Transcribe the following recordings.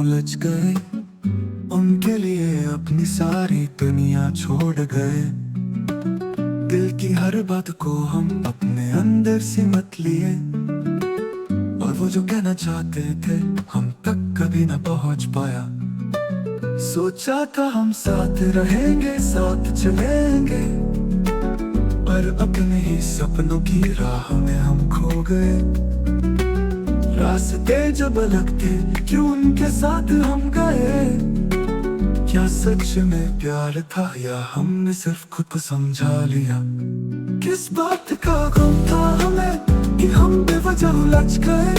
उलझ गए, उनके लिए अपनी सारी दुनिया छोड़ गए। दिल की हर बात को हम अपने अंदर सिमट लिए, और वो जो कहना चाहते थे हम तक कभी न पहुंच पाया। सोचा था हम साथ रहेंगे, साथ चलेंगे, पर अपने ही सपनों की राह में हम खो गए। रास्ते जब अलग थे क्यों उनके साथ हम गए? क्या सच में प्यार था या हमने सिर्फ खुद को समझा लिया? किस बात का गम था हमें कि हम बेवजह उलझ गए?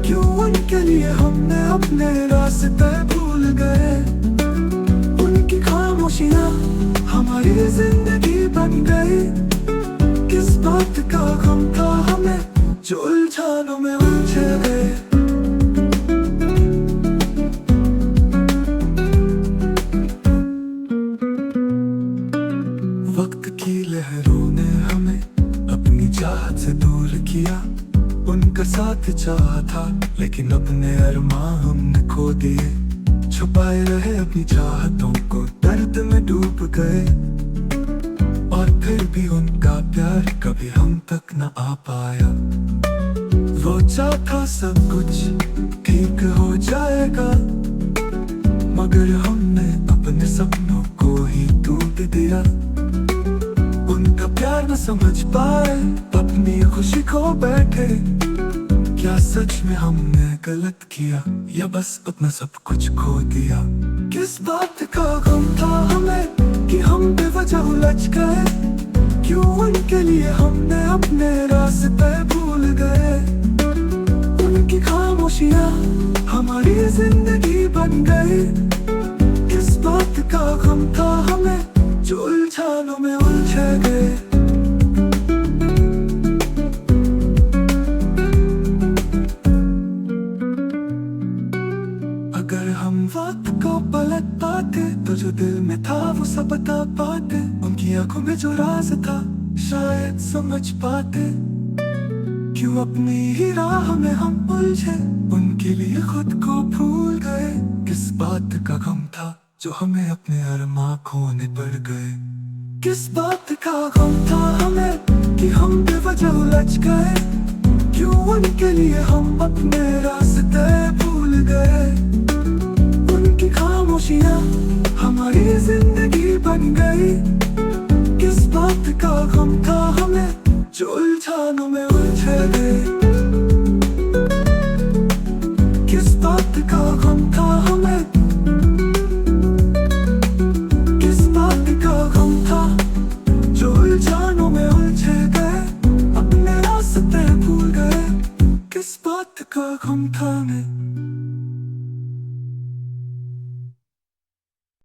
क्यों उनके लिए हमने अपने रास्ते भूल गए? उनकी खामोशियां हमारी जिंदगी बन गई। किस बात का गम था हमें जो उलझनों में उलझे गए? वक्त की लहरों ने हमें अपनी चाहत से दूर किया। उनका साथ चाहा था लेकिन अपने अरमां हमने खो दिए। छुपाए रहे अपनी चाहतों को, दर्द में डूब गए, और फिर भी उनका प्यार कभी हम तक न आ पाया। वो चाहता सब कुछ ठीक हो जाएगा, मगर हमने अपने सपनों को ही टूट दिया। उनका प्यार न समझ पाए, अपनी खुशी खो बैठे। क्या सच में हमने गलत किया या बस अपना सब कुछ खो दिया? किस बात का गम था हमें कि हम बेवजह उलझ गए? क्यों उनके लिए हमने अपने रास्ते भूल गए? उनकी खामोशियां हमारी जिंदगी बन गई। किस बात का गम था हमें जो उलझनों में उलझे गए? अगर हम वक्त को पलट पाते तो जो दिल में था वो सब बता पाते। उनकी आंखों में जो राज था शायद समझ पाते। क्यों अपनी ही राह में हम उलझे, उनके लिए खुद को भूल गए? किस बात का गम था जो हमें अपने अरमां खोने पड़ गए? किस बात का गम था हमें कि हम बेवजह उलझ गए? क्यों उनके लिए हम अपने रास्ते भूल गए? उनकी खामोशियां हमारी जिंदगी बन गई। किस बात का गम था हमें जो उलझनों में उलझे गए? किस बात का गम था हमें? किस बात का गम था जो उलझनों में उलझे गए? अपने रास्ते भूल गए। किस बात का गम था हमें?